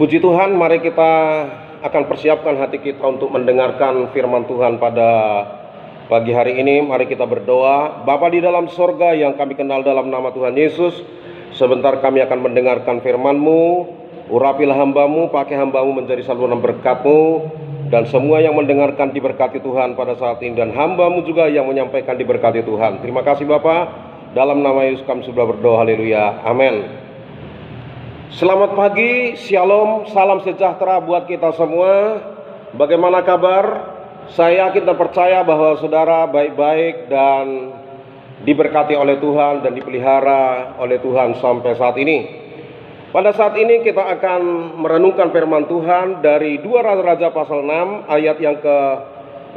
Puji Tuhan, mari kita akan persiapkan hati kita untuk mendengarkan firman Tuhan pada pagi hari ini. Mari kita berdoa. Bapa di dalam sorga yang kami kenal dalam nama Tuhan Yesus, sebentar kami akan mendengarkan firman-Mu. Urapilah hamba-Mu, pakai hamba-Mu menjadi saluran berkat-Mu, dan semua yang mendengarkan diberkati Tuhan pada saat ini, dan hamba-Mu juga yang menyampaikan diberkati Tuhan. Terima kasih Bapa, dalam nama Yesus kami sudah berdoa, haleluya, amin. Selamat pagi, shalom, salam sejahtera buat kita semua. Bagaimana kabar? Saya yakin dan percaya bahwa saudara baik-baik dan diberkati oleh Tuhan dan dipelihara oleh Tuhan sampai saat ini. Pada saat ini kita akan merenungkan firman Tuhan dari 2 Raja pasal 6 ayat yang ke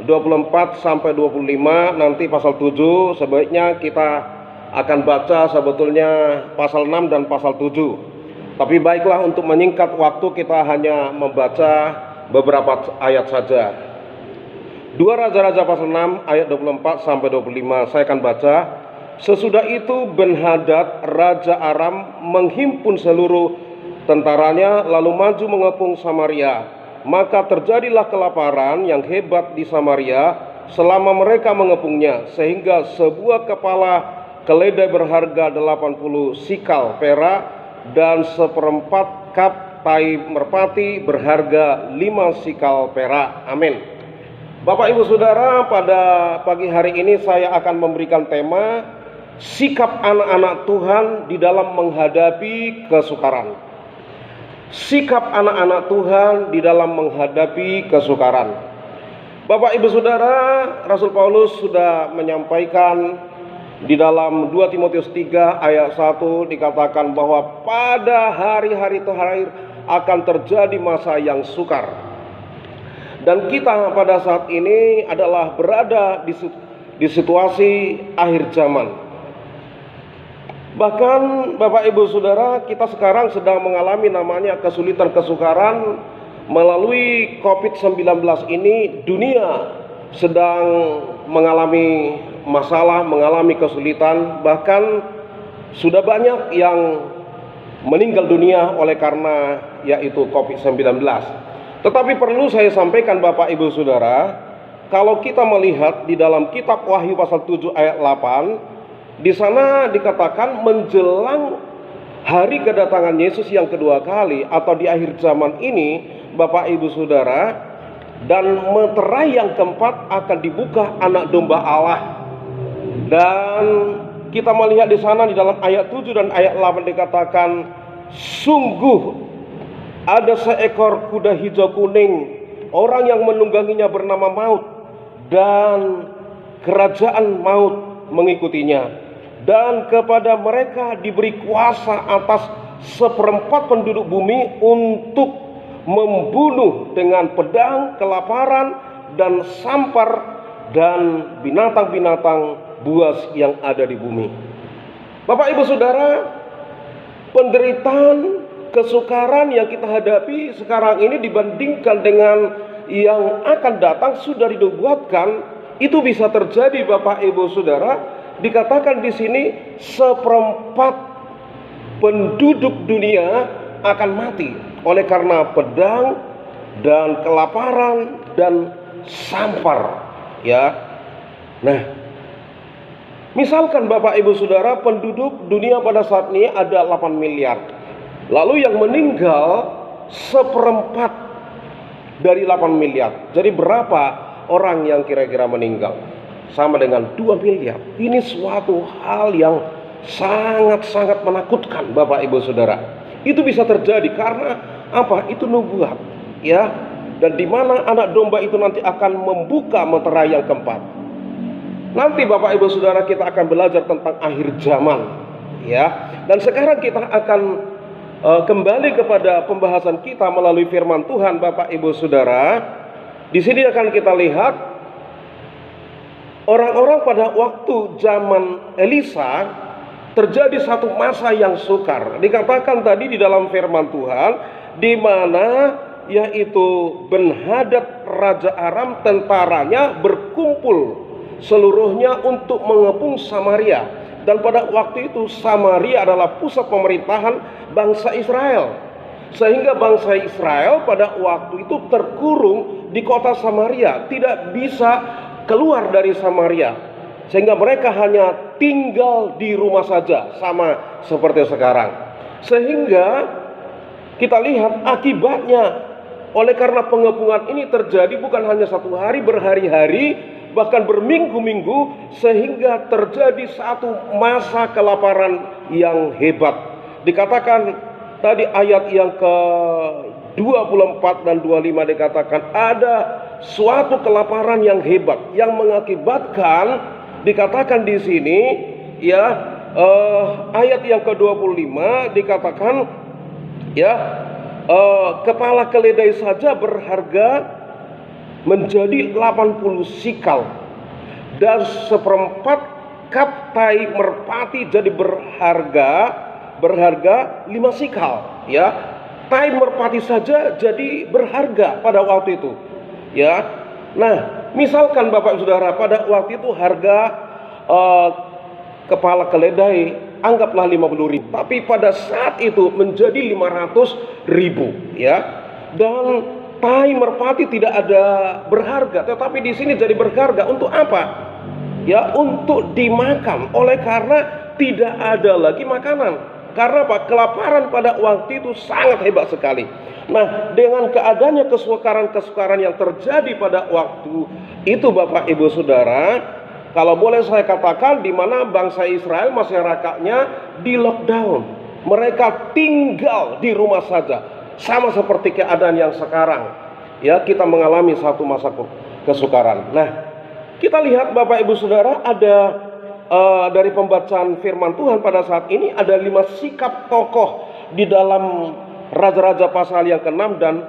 24 sampai 25. Nanti pasal 7 sebaiknya kita akan baca sebetulnya pasal 6 dan pasal 7. Tapi baiklah, untuk menyingkat waktu kita hanya membaca beberapa ayat saja. 2 Raja pasal 6 ayat 24 sampai 25 saya akan baca. Sesudah itu Ben-Hadad Raja Aram menghimpun seluruh tentaranya lalu maju mengepung Samaria. Maka terjadilah kelaparan yang hebat di Samaria selama mereka mengepungnya, sehingga sebuah kepala keledai berharga 80 sikal perak dan seperempat kap tai merpati berharga 5 sikal perak. Amin. Bapak Ibu Saudara, pada pagi hari ini saya akan memberikan tema sikap anak-anak Tuhan di dalam menghadapi kesukaran. Sikap anak-anak Tuhan di dalam menghadapi kesukaran. Bapak Ibu Saudara, Rasul Paulus sudah menyampaikan di dalam 2 Timotius 3 ayat 1 dikatakan bahwa pada hari-hari terakhir akan terjadi masa yang sukar. Dan kita pada saat ini adalah berada di situasi akhir zaman. Bahkan Bapak Ibu Saudara, kita sekarang sedang mengalami namanya kesulitan kesukaran melalui COVID-19 ini. Dunia sedang mengalami masalah, mengalami kesulitan, bahkan sudah banyak yang meninggal dunia oleh karena yaitu COVID-19. Tetapi perlu saya sampaikan Bapak Ibu Saudara, kalau kita melihat di dalam kitab Wahyu pasal 7 ayat 8, di sana dikatakan menjelang hari kedatangan Yesus yang kedua kali atau di akhir zaman ini, Bapak Ibu Saudara, dan meterai yang keempat akan dibuka anak domba Allah. Dan kita melihat di sana di dalam ayat 7 dan ayat 8 dikatakan, sungguh ada seekor kuda hijau kuning, orang yang menungganginya bernama Maut, dan kerajaan maut mengikutinya, dan kepada mereka diberi kuasa atas seperempat penduduk bumi untuk membunuh dengan pedang, kelaparan, dan sampar, dan binatang-binatang buas yang ada di bumi. Bapak Ibu Saudara, penderitaan, kesukaran yang kita hadapi sekarang ini dibandingkan dengan yang akan datang sudah dinubuatkan, itu bisa terjadi Bapak Ibu Saudara. Dikatakan di sini seperempat penduduk dunia akan mati oleh karena pedang dan kelaparan dan sampar, ya. Nah, misalkan Bapak Ibu Saudara, penduduk dunia pada saat ini ada 8 miliar. Lalu yang meninggal seperempat dari 8 miliar. Jadi berapa orang yang kira-kira meninggal? Sama dengan 2 miliar. Ini suatu hal yang sangat-sangat menakutkan Bapak Ibu Saudara. Itu bisa terjadi karena apa? Itu nubuat, ya. Dan di mana anak domba itu nanti akan membuka meterai yang keempat. Nanti Bapak Ibu Saudara kita akan belajar tentang akhir zaman, ya. Dan sekarang kita akan kembali kepada pembahasan kita melalui firman Tuhan Bapak Ibu Saudara. Di sini akan kita lihat orang-orang pada waktu zaman Elisa terjadi satu masa yang sukar. Dikatakan tadi di dalam firman Tuhan, di mana yaitu Ben-Hadad Raja Aram tentaranya berkumpul seluruhnya untuk mengepung Samaria. Dan pada waktu itu Samaria adalah pusat pemerintahan bangsa Israel. Sehingga bangsa Israel pada waktu itu terkurung di kota Samaria, tidak bisa keluar dari Samaria. Sehingga mereka hanya tinggal di rumah saja, sama seperti sekarang. Sehingga kita lihat akibatnya, oleh karena pengepungan ini terjadi bukan hanya satu hari, berhari-hari, bahkan berminggu-minggu, sehingga terjadi satu masa kelaparan yang hebat. Dikatakan tadi ayat yang ke-24 dan 25 dikatakan ada suatu kelaparan yang hebat yang mengakibatkan, dikatakan di sini ya, ayat yang ke-25 dikatakan ya, kepala keledai saja berharga menjadi 80 sikal, dan seperempat kap tai merpati jadi berharga 5 sikal ya. Tai merpati saja jadi berharga pada waktu itu ya. Nah, misalkan Bapak Saudara, pada waktu itu harga kepala keledai anggaplah 50.000, tapi pada saat itu menjadi 500.000 ya. Dan tai merpati tidak ada berharga, tetapi di sini jadi berharga. Untuk apa? Ya, untuk dimakan. Oleh karena tidak ada lagi makanan. Karena apa? Kelaparan pada waktu itu sangat hebat sekali. Nah, dengan keadaannya kesukaran-kesukaran yang terjadi pada waktu itu, Bapak Ibu Saudara, kalau boleh saya katakan, di mana bangsa Israel masyarakatnya di lockdown. Mereka tinggal di rumah saja. Sama seperti keadaan yang sekarang ya, kita mengalami satu masa kesukaran. Nah, kita lihat Bapak Ibu Saudara, ada dari pembacaan firman Tuhan pada saat ini ada 5 sikap tokoh di dalam Raja-Raja pasal yang ke-6 dan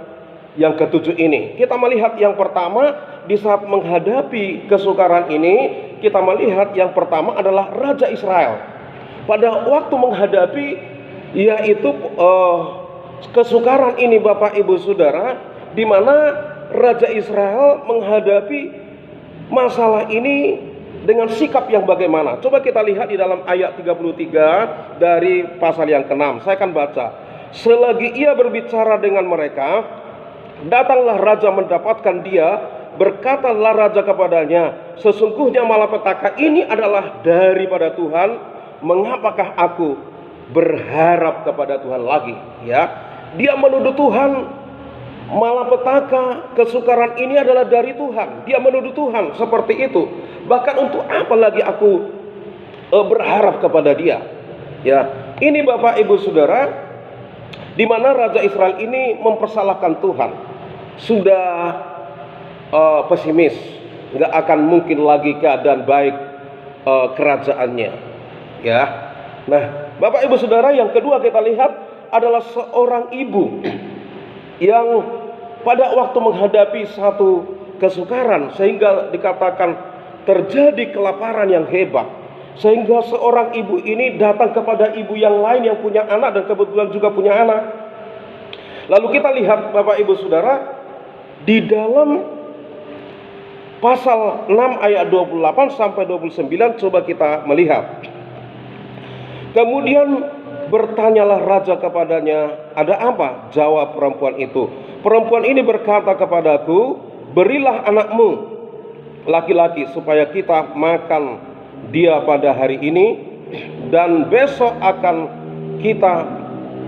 yang ke-7 ini. Kita melihat yang pertama, di saat menghadapi kesukaran ini, kita melihat yang pertama adalah Raja Israel. Pada waktu menghadapi yaitu kesukaran ini, Bapak Ibu Saudara, di mana Raja Israel menghadapi masalah ini dengan sikap yang bagaimana. Coba kita lihat di dalam ayat 33 dari pasal yang ke-6. Saya akan baca. Selagi ia berbicara dengan mereka, datanglah raja mendapatkan dia. Berkatalah raja kepadanya, sesungguhnya malapetaka ini adalah daripada Tuhan. Mengapakah aku berharap kepada Tuhan lagi? Ya, dia menuduh Tuhan. Malapetaka, kesukaran ini adalah dari Tuhan. Dia menuduh Tuhan seperti itu. Bahkan untuk apa lagi aku berharap kepada dia? Ya, ini Bapak Ibu Saudara, di mana Raja Israel ini mempersalahkan Tuhan. Sudah pesimis, nggak akan mungkin lagi keadaan baik kerajaannya. Ya, nah Bapak Ibu Saudara, yang kedua kita lihat adalah seorang ibu yang pada waktu menghadapi satu kesukaran, sehingga dikatakan terjadi kelaparan yang hebat, sehingga seorang ibu ini datang kepada ibu yang lain yang punya anak dan kebetulan juga punya anak. Lalu kita lihat Bapak Ibu Saudara, di dalam pasal 6 ayat 28 sampai 29, coba kita melihat. Kemudian bertanyalah raja kepadanya, ada apa? Jawab perempuan itu. Perempuan ini berkata kepadaku, berilah anakmu laki-laki supaya kita makan dia pada hari ini, dan besok akan kita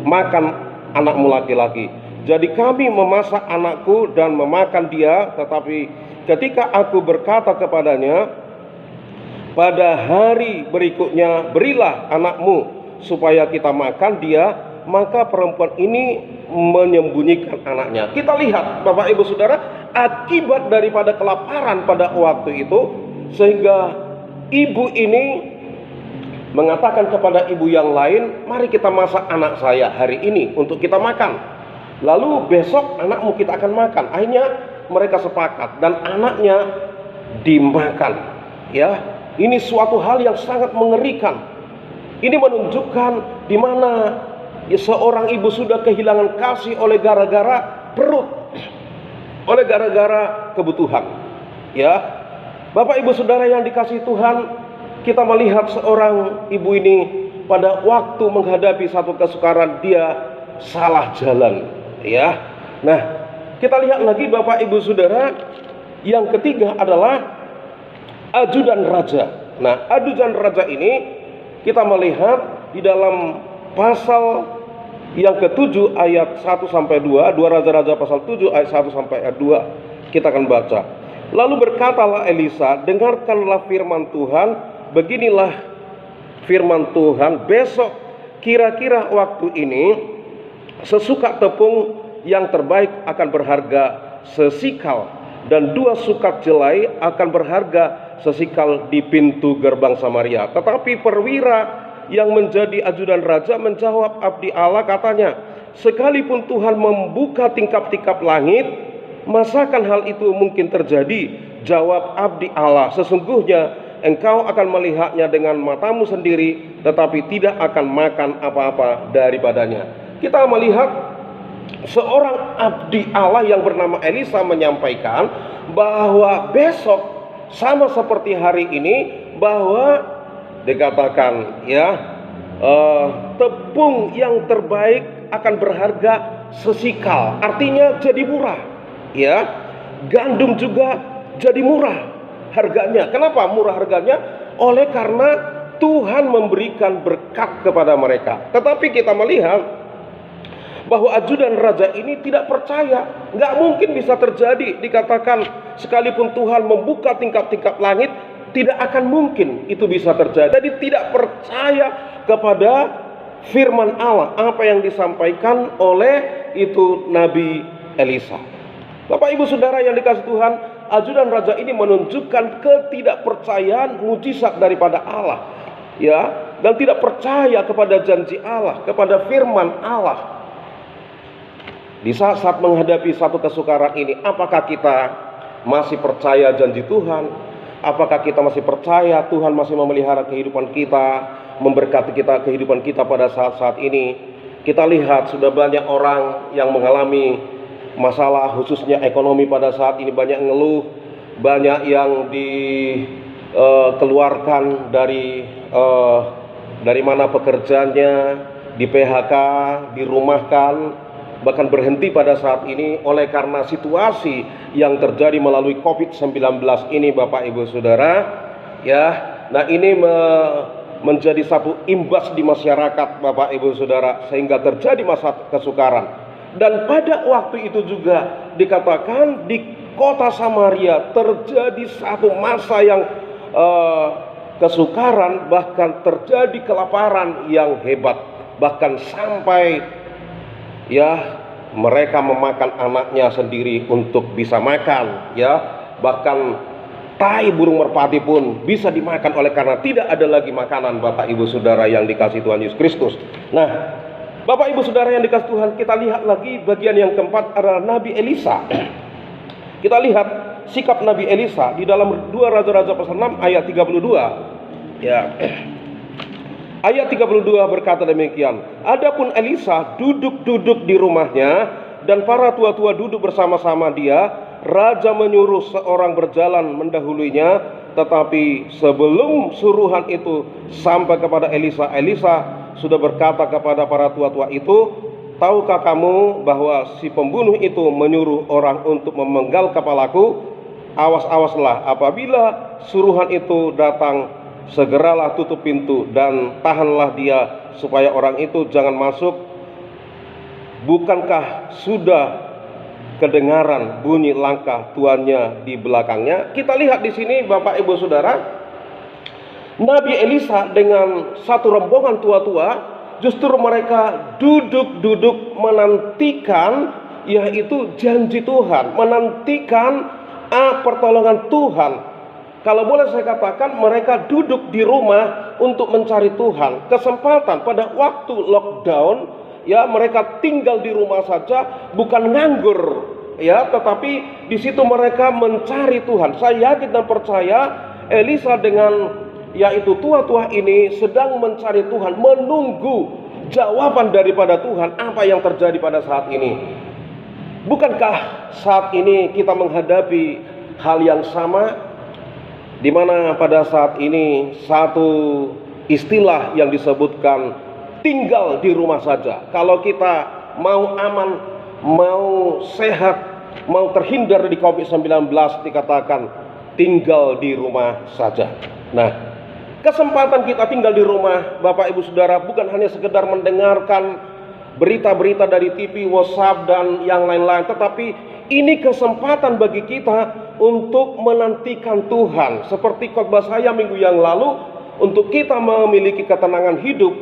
makan anakmu laki-laki. Jadi kami memasak anakku dan memakan dia. Tetapi ketika aku berkata kepadanya, pada hari berikutnya berilah anakmu supaya kita makan dia, maka perempuan ini menyembunyikan anaknya. Kita lihat Bapak Ibu Saudara, akibat daripada kelaparan pada waktu itu, sehingga ibu ini mengatakan kepada ibu yang lain, mari kita masak anak saya hari ini untuk kita makan, lalu besok anakmu kita akan makan. Akhirnya mereka sepakat dan anaknya dimakan. Ya, ini suatu hal yang sangat mengerikan. Ini menunjukkan di mana seorang ibu sudah kehilangan kasih oleh gara-gara perut, oleh gara-gara kebutuhan. Ya, Bapak Ibu Saudara yang dikasihi Tuhan, kita melihat seorang ibu ini pada waktu menghadapi satu kesukaran, dia salah jalan, ya. Nah, kita lihat lagi Bapak Ibu Saudara, yang ketiga adalah ajudan raja. Nah, ajudan raja ini kita melihat di dalam pasal yang ke-7 ayat 1 sampai 2, 2 Raja-Raja pasal 7 ayat 1 sampai ayat 2, kita akan baca. Lalu berkatalah Elisa, dengarkanlah firman Tuhan, beginilah firman Tuhan, besok kira-kira waktu ini sesukat tepung yang terbaik akan berharga sesikal, dan 2 sukat jelai akan berharga sesikal di pintu gerbang Samaria. Tetapi perwira yang menjadi ajudan raja menjawab abdi Allah, katanya, sekalipun Tuhan membuka tingkap-tingkap langit, masakan hal itu mungkin terjadi? Jawab abdi Allah, sesungguhnya engkau akan melihatnya dengan matamu sendiri, tetapi tidak akan makan apa-apa daripadanya. Kita melihat seorang abdi Allah yang bernama Elisa menyampaikan bahwa besok sama seperti hari ini, bahwa dikatakan tepung yang terbaik akan berharga sesikal, artinya jadi murah, ya. Gandum juga jadi murah harganya. Kenapa murah harganya? Oleh karena Tuhan memberikan berkat kepada mereka. Tetapi kita melihat bahwa ajudan raja ini tidak percaya, nggak mungkin bisa terjadi. Dikatakan sekalipun Tuhan membuka tingkap-tingkap langit, tidak akan mungkin itu bisa terjadi. Jadi tidak percaya kepada firman Allah, apa yang disampaikan oleh itu Nabi Elisa. Bapak Ibu Saudara yang dikasihi Tuhan, ajudan raja ini menunjukkan ketidakpercayaan mujizat daripada Allah, ya, dan tidak percaya kepada janji Allah, kepada firman Allah. Di saat-saat menghadapi satu kesukaran ini, apakah kita masih percaya janji Tuhan? Apakah kita masih percaya Tuhan masih memelihara kehidupan kita, memberkati kita kehidupan kita pada saat-saat ini? Kita lihat sudah banyak orang yang mengalami masalah khususnya ekonomi pada saat ini, banyak ngeluh, banyak yang dikeluarkan dari mana pekerjaannya, di PHK, dirumahkan, bahkan berhenti pada saat ini oleh karena situasi yang terjadi melalui COVID-19 ini, Bapak Ibu Saudara, ya. Nah, ini menjadi satu imbas di masyarakat, Bapak Ibu Saudara, sehingga terjadi masa kesukaran. Dan pada waktu itu juga dikatakan di kota Samaria terjadi satu masa yang kesukaran, bahkan terjadi kelaparan yang hebat, bahkan sampai mereka memakan anaknya sendiri untuk bisa makan, ya. Bahkan tai burung merpati pun bisa dimakan oleh karena tidak ada lagi makanan, Bapak Ibu Saudara yang dikasihi Tuhan Yesus Kristus. Nah, Bapak Ibu Saudara yang dikasihi Tuhan, kita lihat lagi bagian yang keempat adalah Nabi Elisa. Kita lihat sikap Nabi Elisa di dalam 2 Raja-Raja pasal 6 ayat 32. Ya. Ayat 32 berkata demikian, adapun Elisa duduk-duduk di rumahnya dan para tua-tua duduk bersama-sama dia, raja menyuruh seorang berjalan mendahulunya, tetapi sebelum suruhan itu sampai kepada Elisa, Elisa sudah berkata kepada para tua-tua itu, tahukah kamu bahwa si pembunuh itu menyuruh orang untuk memenggal kepalaku? Awas-awaslah, apabila suruhan itu datang, segeralah tutup pintu dan tahanlah dia supaya orang itu jangan masuk. Bukankah sudah kedengaran bunyi langkah tuannya di belakangnya? Kita lihat di sini, Bapak Ibu Saudara, Nabi Elisa dengan satu rombongan tua-tua, justru mereka duduk-duduk menantikan, yaitu janji Tuhan, menantikan pertolongan Tuhan. Kalau boleh saya katakan, mereka duduk di rumah untuk mencari Tuhan. Kesempatan pada waktu lockdown, ya, mereka tinggal di rumah saja, bukan nganggur, ya, tetapi di situ mereka mencari Tuhan. Saya yakin dan percaya Elisa dengan yaitu tua-tua ini sedang mencari Tuhan, menunggu jawaban daripada Tuhan apa yang terjadi pada saat ini. Bukankah saat ini kita menghadapi hal yang sama, di mana pada saat ini satu istilah yang disebutkan tinggal di rumah saja. Kalau kita mau aman, mau sehat, mau terhindar dari COVID-19, dikatakan tinggal di rumah saja. Nah, kesempatan kita tinggal di rumah, Bapak Ibu Saudara, bukan hanya sekedar mendengarkan berita-berita dari TV, WhatsApp, dan yang lain-lain, tetapi ini kesempatan bagi kita untuk menantikan Tuhan. Seperti khotbah saya minggu yang lalu, untuk kita memiliki ketenangan hidup,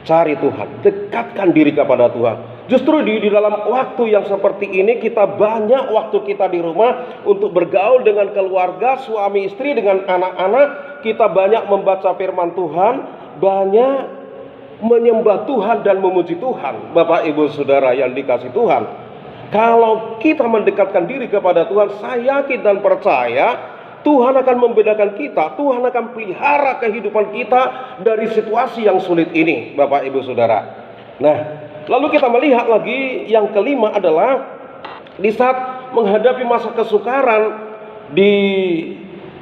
cari Tuhan, dekatkan diri kepada Tuhan. Justru di dalam waktu yang seperti ini, kita banyak waktu kita di rumah untuk bergaul dengan keluarga, suami istri, dengan anak-anak. Kita banyak membaca firman Tuhan, banyak menyembah Tuhan dan memuji Tuhan. Bapak Ibu Saudara yang dikasih Tuhan, kalau kita mendekatkan diri kepada Tuhan, saya yakin dan percaya Tuhan akan membedakan kita. Tuhan akan pelihara kehidupan kita dari situasi yang sulit ini, Bapak Ibu Saudara. Nah, lalu kita melihat lagi yang kelima adalah di saat menghadapi masa kesukaran di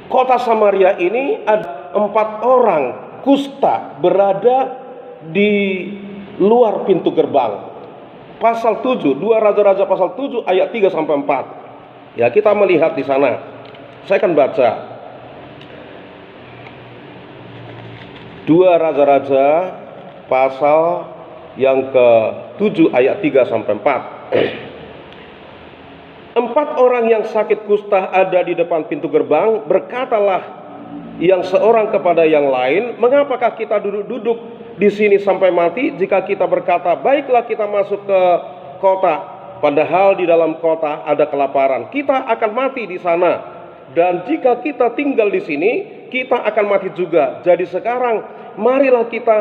kota Samaria ini, ada 4 orang kusta berada di luar pintu gerbang. Pasal 7, 2 Raja-Raja pasal 7 ayat 3 sampai 4. Ya, kita melihat di sana. Saya akan baca 2 Raja-Raja pasal yang ke-7 ayat 3 sampai 4. 4 orang yang sakit kusta ada di depan pintu gerbang. Berkatalah yang seorang kepada yang lain, mengapakah kita duduk-duduk di sini sampai mati? Jika kita berkata, baiklah kita masuk ke kota, padahal di dalam kota ada kelaparan, kita akan mati di sana. Dan jika kita tinggal di sini, kita akan mati juga. Jadi sekarang marilah kita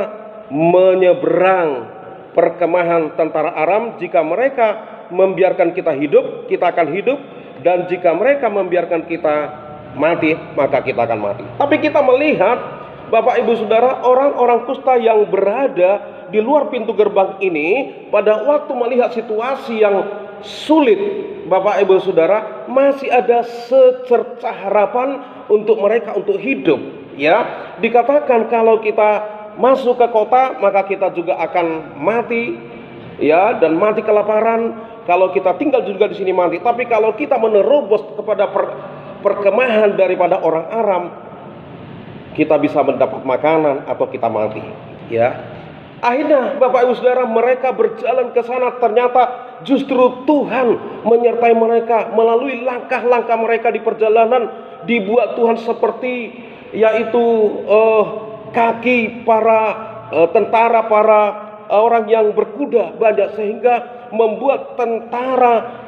menyeberang perkemahan tentara Aram. Jika mereka membiarkan kita hidup, kita akan hidup. Dan jika mereka membiarkan kita mati, maka kita akan mati. Tapi kita melihat, Bapak Ibu Saudara, orang-orang kusta yang berada di luar pintu gerbang ini, pada waktu melihat situasi yang sulit, Bapak Ibu Saudara, masih ada secercah harapan untuk mereka untuk hidup. Ya, dikatakan kalau kita masuk ke kota, maka kita juga akan mati, ya, dan mati kelaparan. Kalau kita tinggal juga di sini mati. Tapi kalau kita menerobos kepada perkemahan daripada orang Aram, kita bisa mendapat makanan atau kita mati. Ya, akhirnya Bapak Ibu Saudara, mereka berjalan ke sana. Ternyata justru Tuhan menyertai mereka melalui langkah-langkah mereka di perjalanan. Dibuat Tuhan seperti yaitu kaki para tentara, para orang yang berkuda banyak, sehingga membuat tentara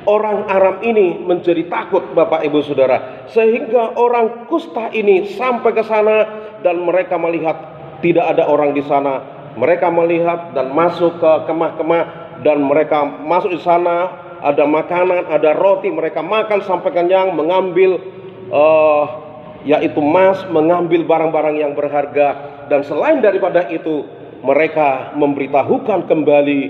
orang Aram ini menjadi takut, Bapak Ibu Saudara. Sehingga orang kusta ini sampai ke sana dan mereka melihat tidak ada orang di sana. Mereka melihat dan masuk ke kemah-kemah, dan mereka masuk di sana, ada makanan, ada roti, mereka makan sampai kenyang, mengambil yaitu emas, mengambil barang-barang yang berharga. Dan selain daripada itu, mereka memberitahukan kembali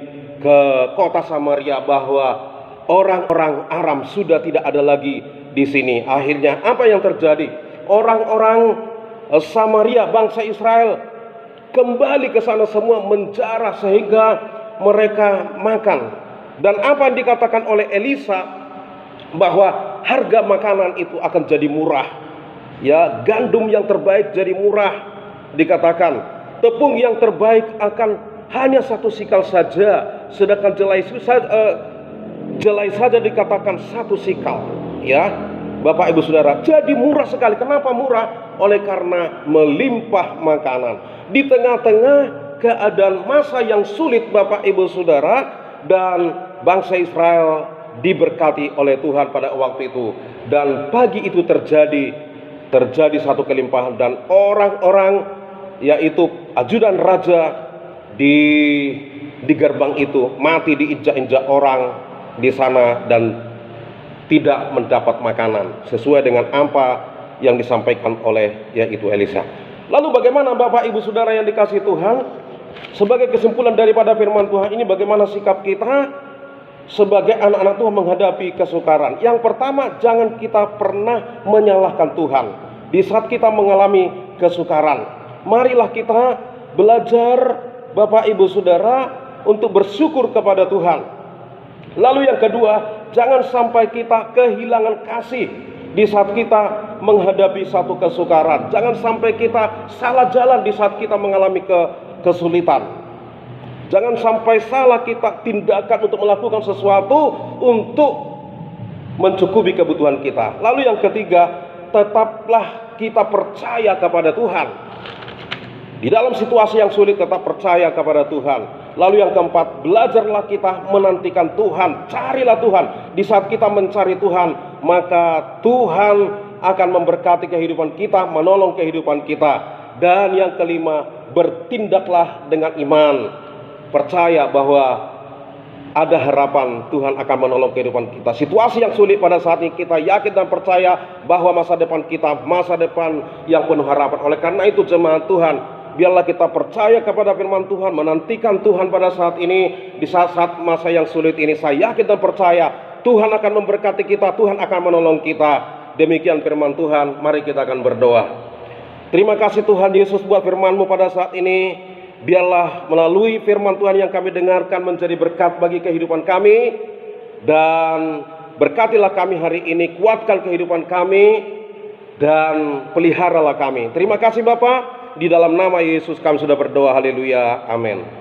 ke kota Samaria bahwa orang-orang Aram sudah tidak ada lagi di sini. Akhirnya apa yang terjadi? Orang-orang Samaria, bangsa Israel, kembali ke sana semua menjarah sehingga mereka makan. Dan apa yang dikatakan oleh Elisa, bahwa harga makanan itu akan jadi murah. Ya, gandum yang terbaik jadi murah. Dikatakan tepung yang terbaik akan hanya 1 sikal saja, sedangkan jelai saja dikatakan 1 sikal. Ya, Bapak Ibu Saudara, jadi murah sekali. Kenapa murah? Oleh karena melimpah makanan. Di tengah-tengah keadaan masa yang sulit, Bapak Ibu Saudara, dan bangsa Israel diberkati oleh Tuhan pada waktu itu. Dan pagi itu terjadi satu kelimpahan, dan orang-orang yaitu ajudan raja di gerbang itu mati diinjak-injak orang di sana dan tidak mendapat makanan sesuai dengan apa yang disampaikan oleh yaitu Elisa. Lalu bagaimana Bapak Ibu Saudara yang dikasihi Tuhan? Sebagai kesimpulan daripada firman Tuhan ini, bagaimana sikap kita sebagai anak-anak Tuhan menghadapi kesukaran? Yang pertama, jangan kita pernah menyalahkan Tuhan di saat kita mengalami kesukaran. Marilah kita belajar, Bapak Ibu Saudara, untuk bersyukur kepada Tuhan. Lalu yang kedua, jangan sampai kita kehilangan kasih di saat kita menghadapi satu kesukaran. Jangan sampai kita salah jalan di saat kita mengalami kesulitan. Jangan sampai salah kita tindakan untuk melakukan sesuatu untuk mencukupi kebutuhan kita. Lalu yang ketiga, tetaplah kita percaya kepada Tuhan. Di dalam situasi yang sulit tetap percaya kepada Tuhan. Lalu yang keempat, belajarlah kita menantikan Tuhan. Carilah Tuhan. Di saat kita mencari Tuhan, maka Tuhan akan memberkati kehidupan kita, menolong kehidupan kita. Dan yang kelima, bertindaklah dengan iman. Percaya bahwa ada harapan Tuhan akan menolong kehidupan kita. Situasi yang sulit pada saat ini kita yakin dan percaya bahwa masa depan kita, masa depan yang penuh harapan. Oleh karena itu jemaat Tuhan, biarlah kita percaya kepada firman Tuhan, menantikan Tuhan pada saat ini. Di saat-saat masa yang sulit ini, saya yakin dan percaya Tuhan akan memberkati kita, Tuhan akan menolong kita. Demikian firman Tuhan, mari kita akan berdoa. Terima kasih Tuhan Yesus buat firman-Mu pada saat ini. Biarlah melalui firman Tuhan yang kami dengarkan menjadi berkat bagi kehidupan kami. Dan berkatilah kami hari ini, kuatkan kehidupan kami, dan peliharalah kami. Terima kasih Bapa. Di dalam nama Yesus kami sudah berdoa, haleluya, amin.